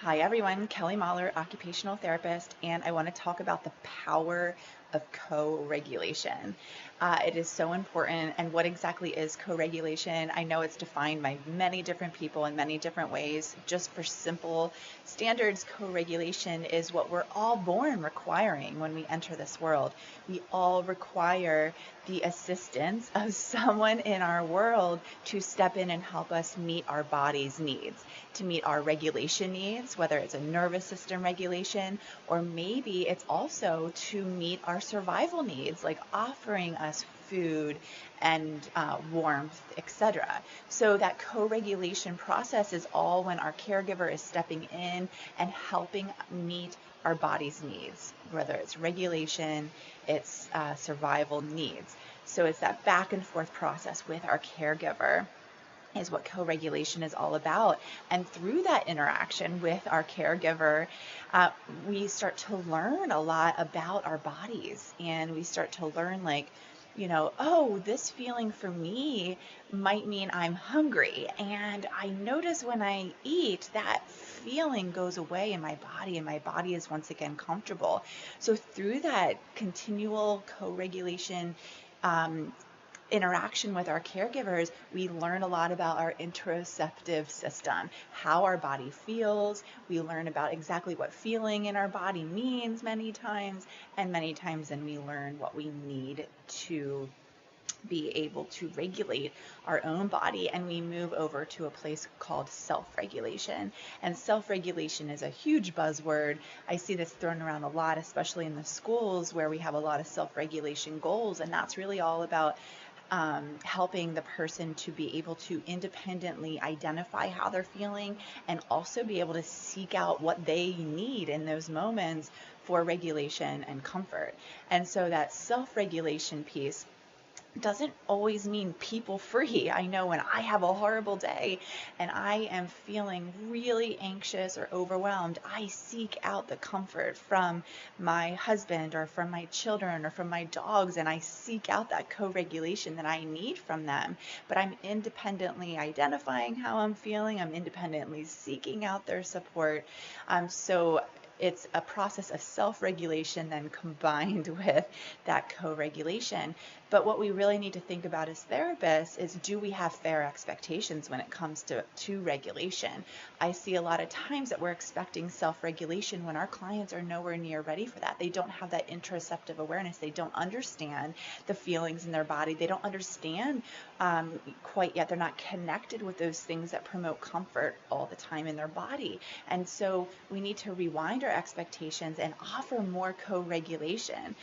Hi everyone, Kelly Mahler, occupational therapist, and I want to talk about the power of co-regulation. It is so important. And what exactly is co-regulation? I know it's defined by many different people in many different ways. Just for simple standards, co-regulation is what we're all born requiring when we enter this world. We all require the assistance of someone in our world to step in and help us meet our body's needs, to meet our regulation needs, whether it's a nervous system regulation, or maybe it's also to meet our survival needs, like offering us food and warmth, etc. So that co-regulation process is all when our caregiver is stepping in and helping meet our body's needs, whether it's regulation, it's survival needs. So it's that back and forth process with our caregiver is what co-regulation is all about. And through that interaction with our caregiver, uh, we start to learn a lot about our bodies, and we start to learn, like, oh, this feeling for me might mean I'm hungry. And I notice when I eat, that feeling goes away in my body, and my body is once again comfortable. So through that continual co-regulation, um, interaction with our caregivers, we learn a lot about our interoceptive system, how our body feels. We learn about exactly what feeling in our body means many times, and many times then we learn what we need to be able to regulate our own body, and we move over to a place called self-regulation. And self-regulation is a huge buzzword. I see this thrown around a lot, especially in the schools where we have a lot of self-regulation goals, and that's really all about helping the person to be able to independently identify how they're feeling, and also be able to seek out what they need in those moments for regulation and comfort. And so that self-regulation piece doesn't always mean people free. I know when I have a horrible day and I am feeling really anxious or overwhelmed, I seek out the comfort from my husband or from my children or from my dogs, and I seek out that co-regulation that I need from them. But I'm independently identifying how I'm feeling, I'm independently seeking out their support. So it's a process of self-regulation then combined with that co-regulation. But what we really need to think about as therapists is, do we have fair expectations when it comes to regulation? I see a lot of times that we're expecting self-regulation when our clients are nowhere near ready for that. They don't have that interoceptive awareness. They don't understand the feelings in their body. They don't understand quite yet. They're not connected with those things that promote comfort all the time in their body. And so we need to rewind our expectations and offer more co-regulation.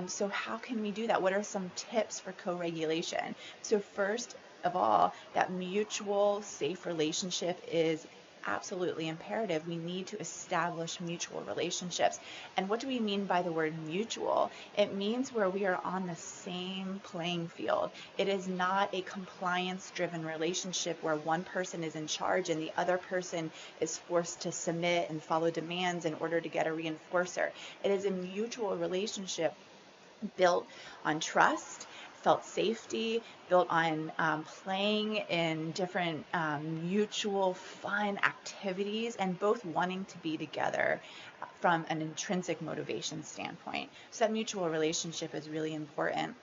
So how can we do that? What are some tips for co-regulation? So first of all, that mutual safe relationship is absolutely imperative. We need to establish mutual relationships. And what do we mean by the word mutual? It means where we are on the same playing field. It is not a compliance-driven relationship where one person is in charge and the other person is forced to submit and follow demands in order to get a reinforcer. It is a mutual relationship built on trust, felt safety, built on playing in different mutual fun activities, and both wanting to be together from an intrinsic motivation standpoint. So that mutual relationship is really important.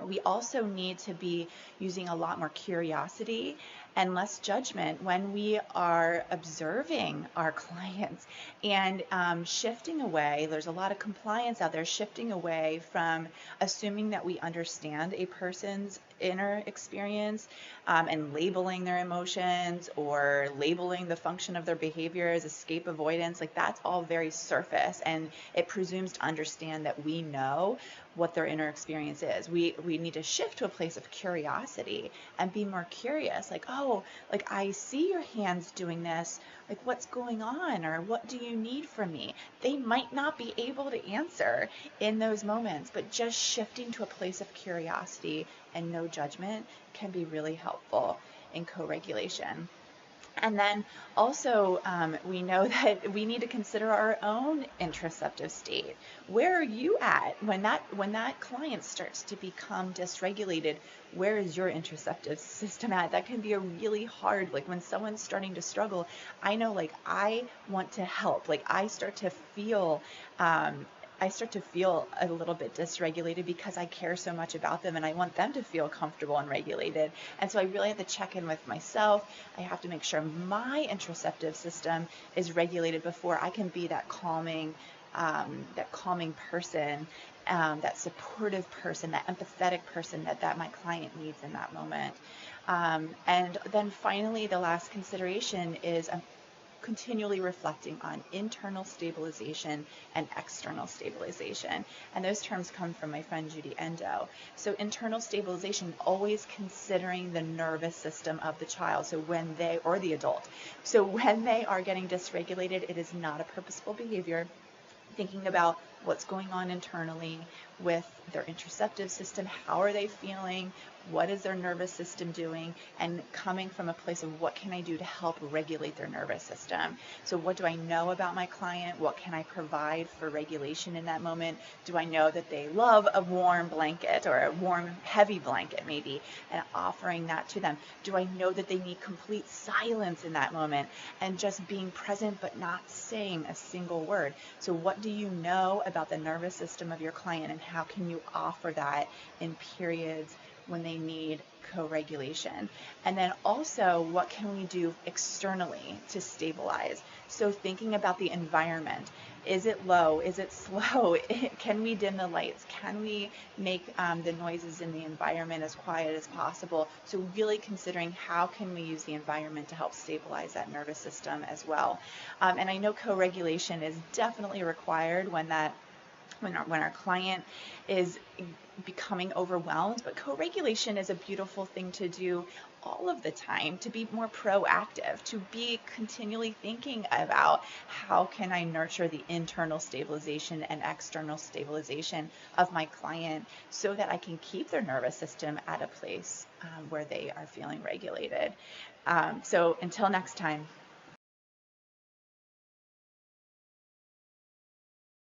We also need to be using a lot more curiosity and less judgment when we are observing our clients, and shifting away. There's a lot of compliance out there, shifting away from assuming that we understand a person's inner experience, and labeling their emotions or labeling the function of their behavior as escape avoidance. Like, that's all very surface, and it presumes to understand that we know what their inner experience is. We need to shift to a place of curiosity and be more curious. Like, oh, like, I see your hands doing this. Like, what's going on? Or what do you need from me? They might not be able to answer in those moments, but just shifting to a place of curiosity and no judgment can be really helpful in co-regulation. And then also, we know that we need to consider our own interoceptive state. Where are you at when that client starts to become dysregulated? Where is your interoceptive system at? That can be a really hard, like when someone's starting to struggle. I know, like I want to help. Like um, I start to feel a little bit dysregulated because I care so much about them and I want them to feel comfortable and regulated. And so I really have to check in with myself. I have to make sure my interoceptive system is regulated before I can be that calming person, that supportive person, that empathetic person that my client needs in that moment. And then finally, the last consideration is continually reflecting on internal stabilization and external stabilization. And those terms come from my friend Judy Endo. So internal stabilization, always considering the nervous system of the child. So or the adult. So when they are getting dysregulated, it is not a purposeful behavior. Thinking about what's going on internally with their interoceptive system, how are they feeling, what is their nervous system doing, and coming from a place of what can I do to help regulate their nervous system. So what do I know about my client? What can I provide for regulation in that moment? Do I know that they love a warm blanket or a warm, heavy blanket maybe, and offering that to them? Do I know that they need complete silence in that moment and just being present but not saying a single word? So what do you know about the nervous system of your client, and how can you offer that in periods when they need co-regulation? And then also, what can we do externally to stabilize? So thinking about the environment. Is it low? Is it slow? Can we dim the lights? Can we make the noises in the environment as quiet as possible? So really considering how can we use the environment to help stabilize that nervous system as well. And I know co-regulation is definitely required when our client is becoming overwhelmed, but co-regulation is a beautiful thing to do all of the time, to be more proactive, to be continually thinking about how can I nurture the internal stabilization and external stabilization of my client so that I can keep their nervous system at a place where they are feeling regulated. So until next time.